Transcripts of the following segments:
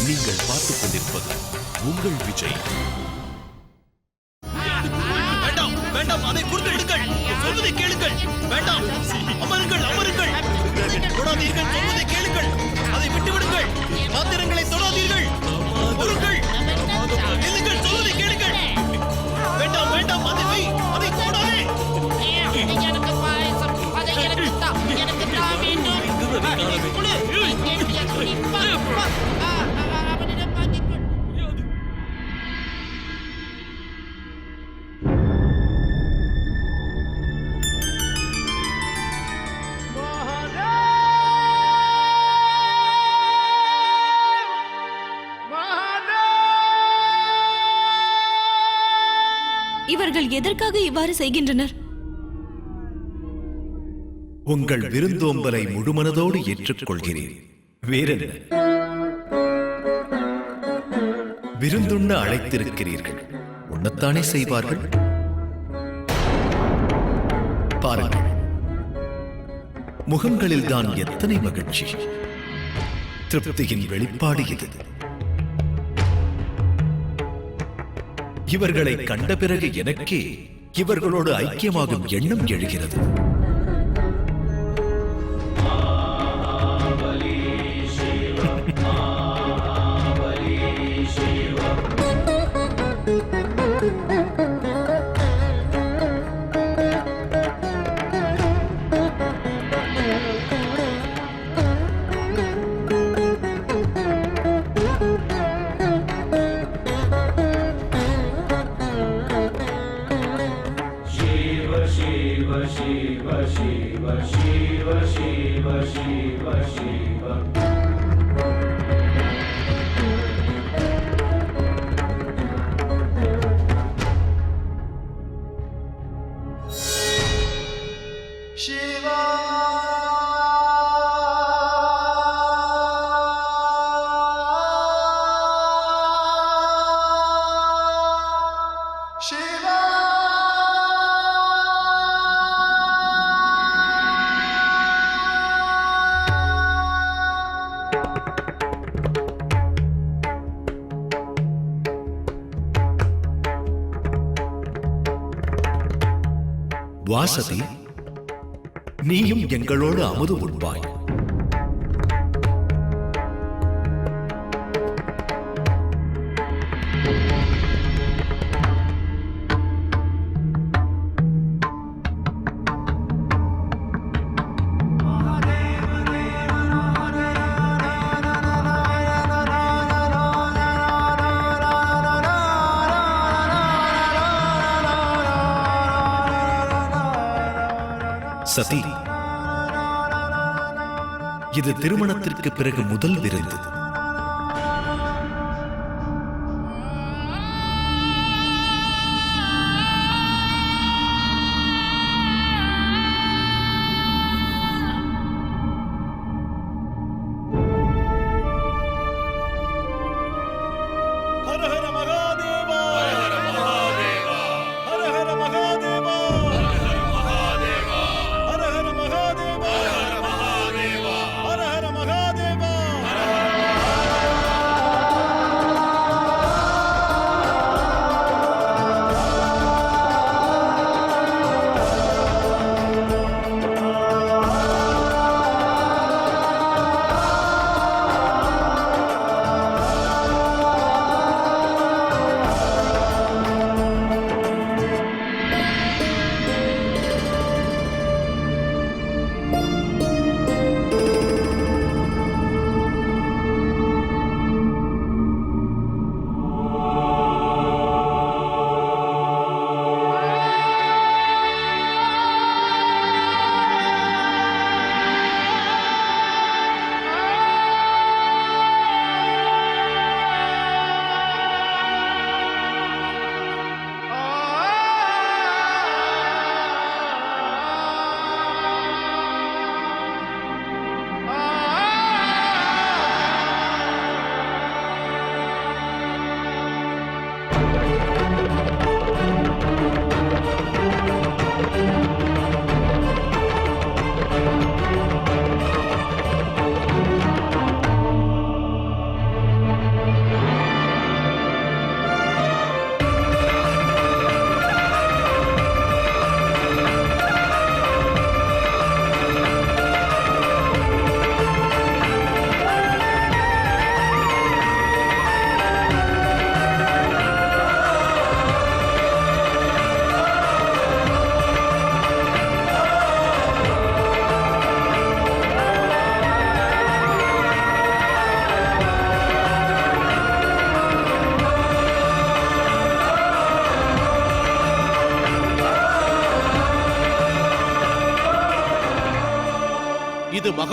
நீங்கள் பார்த்துக் கொண்டிருப்பது உங்கள் விஜய். வேண்டாம் வேண்டாம், அதை கொடுத்து விடுங்கள். சொல்வதை கேளுங்கள். வேண்டாம், அமருங்கள் அமருங்கள். தொடாதீர்கள், சொல்வதை கேளுங்கள். அதை விட்டு விடுங்கள். பாத்திரங்களை தொடாதீர்கள். பொருட்கள் நில்லுங்கள், சொல்வதை கேளுங்கள். வேண்டாம் வேண்டாம், அதை வை, அதை தொடாதே. எனக்கு பாயசம், அதை எனக்கு தா, எனக்கு தா வேண்டும். அவனிடம் வாங்கிக் கொள். இவர்கள் எதற்காக இவ்வாறு செய்கின்றனர்? உங்கள் விருந்தோம்பலை முழுமனதோடு ஏற்றுக்கொள்கிறேன். வேறென்ன? விருந்துண்ண அழைத்திருக்கிறீர்கள், உண்ணத்தானே செய்வார்கள். பாருங்கள், முகங்களில் தான் எத்தனை மகிழ்ச்சி, திருப்தியின் வெளிப்பாடு இது. இவர்களை கண்ட பிறகு எனக்கே இவர்களோடு ஐக்கியமாகும் எண்ணம் எழுகிறது. வாசதி, நீயும் எங்களோடு அமுது உண்பாய். சதி, இது திருமணத்திற்கு பிறகு முதல் விருந்து.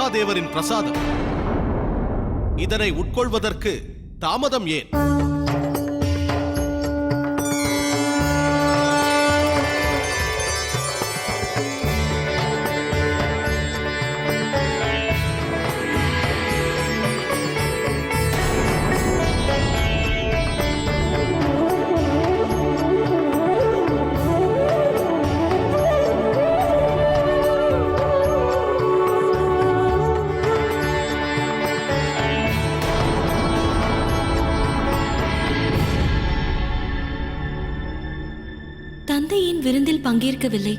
மகாதேவரின் பிரசாதம். இதனை உட்கொள்வதற்கு தாமதம் ஏன்? தந்தை என் விருந்தில் பங்கேற்கவில்லை.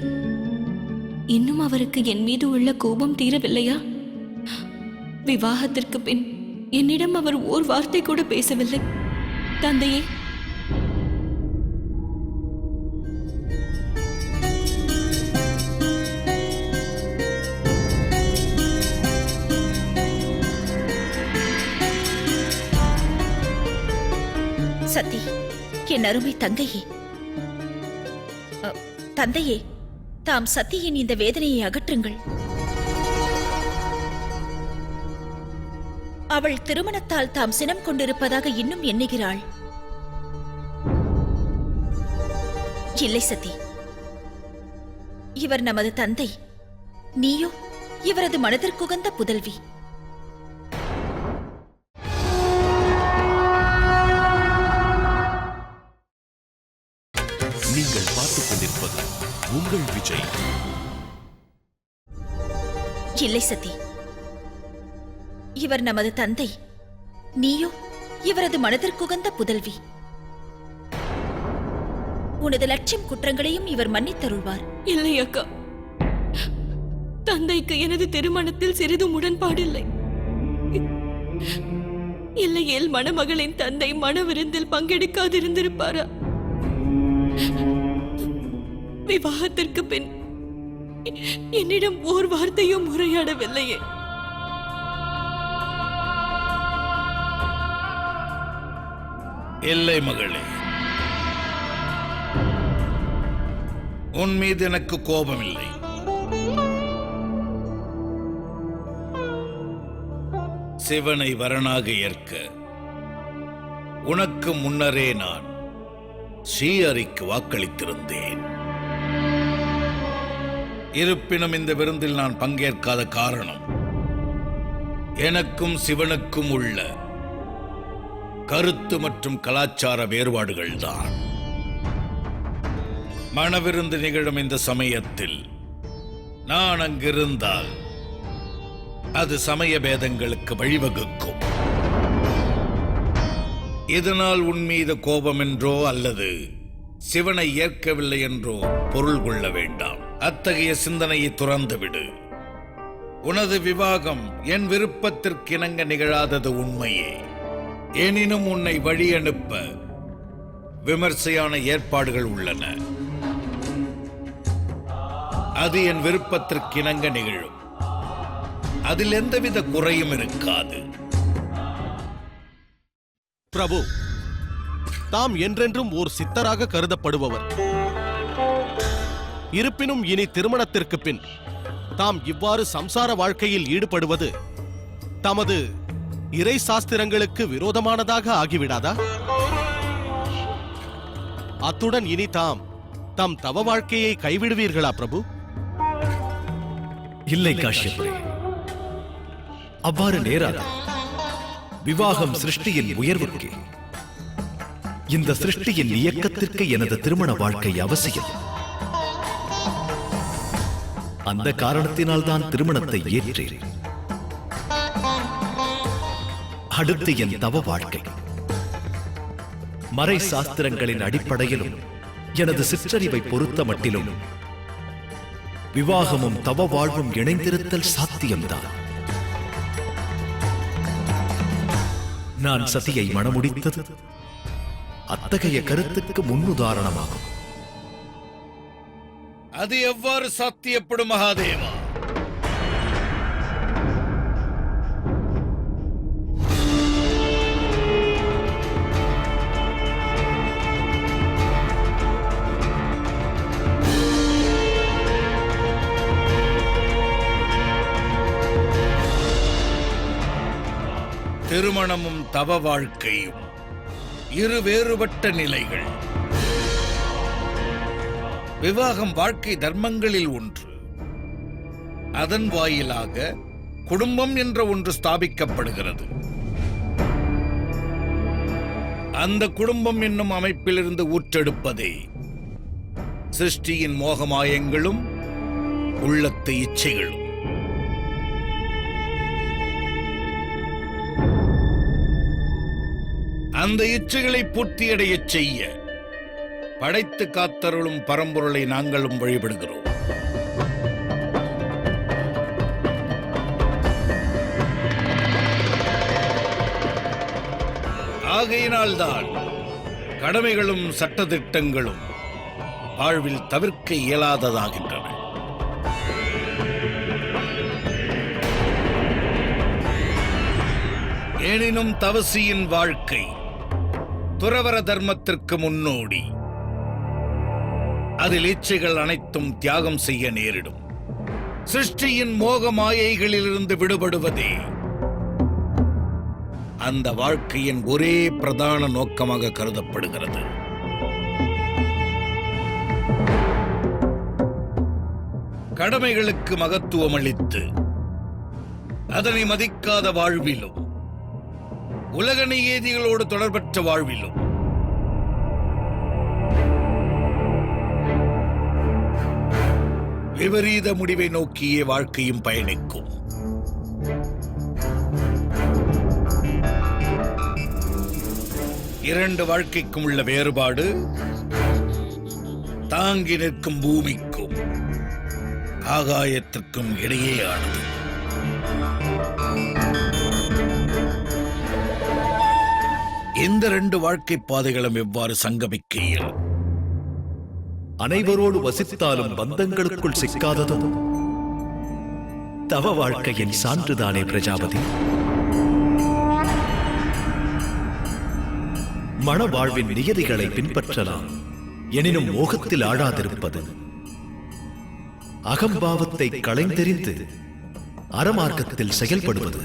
இன்னும் அவருக்கு என் மீது உள்ள கோபம் தீரவில்லையா? விவாகத்திற்கு பின் என்னிடம் அவர் ஓர் வார்த்தை கூட பேசவில்லை. தந்தையே, சத்தி, என் அருமை தங்கையே, தந்தையே, தாம் சத்தியின் இந்த வேதனையை அகற்றுங்கள். அவள் திருமணத்தால் தாம் சினம் கொண்டிருப்பதாக இன்னும் எண்ணுகிறாள். இல்லை சத்தி, இவர் நமது தந்தை. நீயோ இவரது மனதிற்குகந்த புதல்வி. நீங்கள் பார்த்துக் கொண்டிருப்பது உங்கள் விஜய். இல்லை சத்தி, இவர் நமது தந்தை. நீயோ இவரது மனதிற்குகந்த புதல்வி. உனது லட்சியம் குற்றங்களையும் இவர் மன்னித்தருள்வார். இல்லை அக்கா, தந்தைக்கு எனது திருமணத்தில் சிறிதும் உடன்பாடில்லை. இல்லையேல் மணமகளின் தந்தை மணவிருந்தில் பங்கெடுக்காதிருந்திருப்பாரா? விவாகத்திற்கு பின் என்னிடம் ஓர் வார்த்தையும் உரையாடவில்லையே. இல்லை மகளே, உன் மீது எனக்கு கோபமில்லை. சிவனை வரனாக ஏற்க உனக்கு முன்னரே நான் ஸ்ரீஹரிக்கு வாக்களித்திருந்தேன். இருப்பினும் இந்த விருந்தில் நான் பங்கேற்காத காரணம் எனக்கும் சிவனுக்கும் உள்ள கருத்து மற்றும் கலாச்சார வேறுபாடுகள்தான். மணவிருந்து நிகழும் இந்த சமயத்தில் நான் அங்கிருந்தால் அது சமய பேதங்களுக்கு வழிவகுக்கும். இதனால் உன் மீது கோபம் என்றோ அல்லது சிவனை ஏற்கவில்லை என்றோ பொருள் கொள்ள வேண்டாம். அத்தகைய சிந்தனையை துறந்துவிடு. உனது விவாகம் என் விருப்பத்திற்கிணங்க நிகழாதது உண்மையே. எனினும் உன்னை வழி அனுப்ப விமர்சையான ஏற்பாடுகள் உள்ளன. அது என் விருப்பத்திற்கிணங்க நிகழும். அதில் எந்தவித குறையும் இருக்காது. பிரபு, தாம் என்றென்றும் ஓர் சித்தராக கருதப்படுபவர். இருப்பினும் இனி திருமணத்திற்கு பின் தாம் இவ்வாறு சம்சார வாழ்க்கையில் ஈடுபடுவது தமது இறை சாஸ்திரங்களுக்கு விரோதமானதாக ஆகிவிடாதா? அத்துடன் இனி தாம் தம் தவ வாழ்க்கையை கைவிடுவீர்களா பிரபு? இல்லை காஷ்யபரே, அவ்வாறு நேராது. விவாகம் சிருஷ்டியின் உயர்வுக்கு, இந்த சிருஷ்டியின் இயக்கத்திற்கு எனது திருமண வாழ்க்கை அவசியம். அந்த காரணத்தினால் தான் திருமணத்தை ஏற்றேன். அடுத்து என் தவ வாழ்க்கை மறை சாஸ்திரங்களின் அடிப்படையிலும் எனது சிற்றறிவை பொறுத்த மட்டிலும் விவாகமும் தவ வாழ்வும் இணைந்திருத்தல் சாத்தியம்தான். நான் சதியை மணமுடித்தது அத்தகைய கருத்துக்கு முன்னுதாரணமாகும். அது எவ்வாறு சாத்தியப்படும் மகாதேவா? திருமணமும் தவ வாழ்க்கையும் இரு வேறுபட்ட நிலைகள். விவாகம் வாழ்க்கை தர்மங்களில் ஒன்று. அதன் வாயிலாக குடும்பம் என்ற ஒன்று ஸ்தாபிக்கப்படுகிறது. அந்த குடும்பம் என்னும் அமைப்பிலிருந்து ஊற்றெடுப்பதே சிருஷ்டியின் மோகமாயங்களும் உள்ளத்து இச்சைகளும். அந்த இச்சைகளை பூர்த்தியடையச் செய்ய படைத்து காத்தருளும் பரம்பொருளை நாங்களும் வழிபடுகிறோம். ஆகையினால்தான் கடமைகளும் சட்டதிட்டங்களும் வாழ்வில் தவிர்க்க இயலாததாகின்றன. எனினும் தவசியின் வாழ்க்கை துறவர தர்மத்திற்கு முன்னோடி. அதில் இச்சைகள் அனைத்தும் தியாகம் செய்ய நேரிடும். சிருஷ்டியின் மோக மாயைகளிலிருந்து விடுபடுவதே அந்த வாழ்க்கையின் ஒரே பிரதான நோக்கமாக கருதப்படுகிறது. கடமைகளுக்கு மகத்துவம் அளித்து அதனை மதிக்காத வாழ்விலும் உலக நியதிகளோடு தொடர்பற்ற வாழ்விலும் விபரீத முடிவை நோக்கியே வாழ்க்கையும் பயணிக்கும். இரண்டு வாழ்க்கைக்கும் உள்ள வேறுபாடு தாங்கி நிற்கும் பூமிக்கும் ஆகாயத்திற்கும் இடையேயானது. இந்த ரெண்டு வாழ்க்கை பாதைகளும் எவ்வாறு சங்கமிக்க இயலும்? அனைவரோடு வசித்தாலும் பந்தங்களுக்குள் சிக்காததும் தவ வாழ்க்கையின் சான்றுதானே பிரஜாபதி. மண வாழ்வின் நியதிகளை பின்பற்றலாம், எனினும் மோகத்தில் ஆழாதிருப்பது, அகம்பாவத்தை களைந்தெறிந்து அறமார்க்கத்தில் செயல்படுவது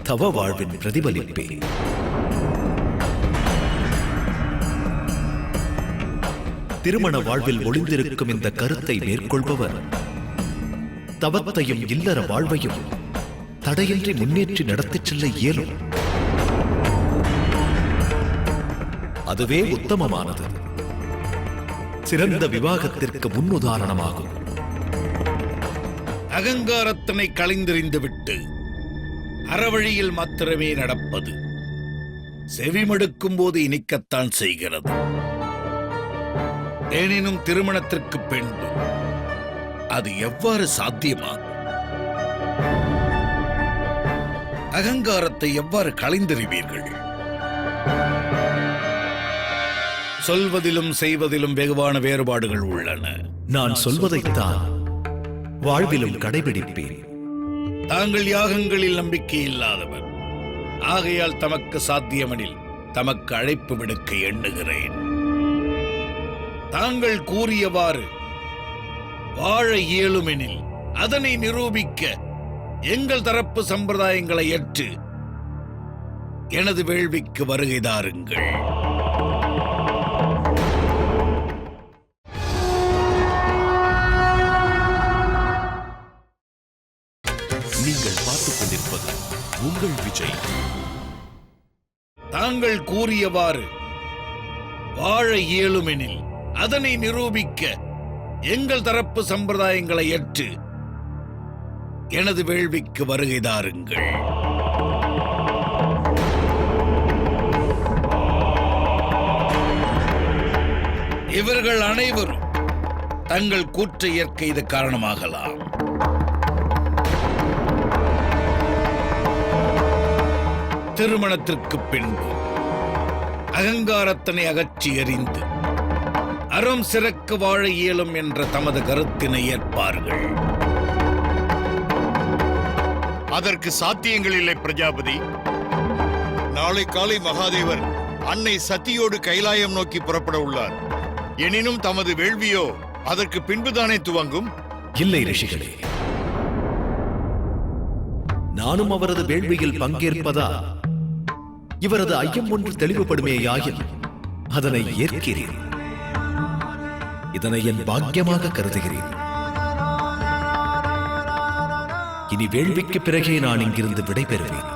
தவ வாழ்வின் பிரதிபலிப்பே. திருமண வாழ்வில் ஒளிந்திருக்கும் இந்த கருத்தை மேற்கொள்பவர் தவத்தையும் இல்லற வாழ்வையும் தடையின்றி முன்னேற்றி நடத்திச் செல்ல இயலும். அதுவே உத்தமமானது, சிறந்த விவாகத்திற்கு முன்னுதாரணமாகும். அகங்காரத்தினை களைந்தெறிந்துவிட்டு அறவழியில் மாத்திரமே நடப்பது செவிமடுக்கும் போது இனிக்கத்தான் செய்கிறது. எனினும் திருமணத்திற்கு பின்பு அது எவ்வாறு சாத்தியமாகும்? அகங்காரத்தை எவ்வாறு களைந்தெறிவீர்கள்? சொல்வதிலும் செய்வதிலும் வெகுவான வேறுபாடுகள் உள்ளன. நான் சொல்வதைத்தான் வாழ்விலும் கடைபிடிப்பேன். தாங்கள் யாகங்களில் நம்பிக்கை இல்லாதவர், ஆகையால் தமக்கு சாத்தியமெனில் தமக்கு அழைப்பு விடுக்க எண்ணுகிறேன். தாங்கள் கூறியவாறு வாழ இயலுமெனில் அதனை நிரூபிக்க எங்கள் தரப்பு சம்பிரதாயங்களை ஏற்று எனது வேள்விக்கு வருகை தாருங்கள். நீங்கள் பார்த்துக் கொண்டிருப்பது உங்கள் விஜய். தாங்கள் கூறியவாறு வாழ இயலுமெனில் அதனை நிரூபிக்க எங்கள் தரப்பு சம்பிரதாயங்களை ஏற்று எனது வேள்விக்கு வருகை தாருங்கள். இவர்கள் அனைவரும் தங்கள் கூற்றை ஏற்க இது காரணமாகலாம். திருமணத்திற்கு பின்பு அகங்காரத்தினை அகற்றி எறிந்து அறம் சிறக்க வாழ இயலும் என்ற தமது கருத்தினை ஏற்பார்கள். அதற்கு சாத்தியங்கள் இல்லை பிரஜாபதி. நாளை காலை மகாதேவர் அன்னை சத்தியோடு கைலாயம் நோக்கி புறப்பட உள்ளார். எனினும் தமது வேள்வியோ அதற்கு பின்புதானே துவங்கும். இல்லை ரிஷிகளே, நானும் அவரது வேள்வியில் பங்கேற்பதா இவரது ஐயம் ஒன்று தெளிவுபடுமேயாயில் அதனை ஏற்கிறேன். இதனை என் பாக்கியமாக கருதுகிறேன். இனி வேள்விக்கு பிறகே நான் இங்கிருந்து விடைபெறுவேன்.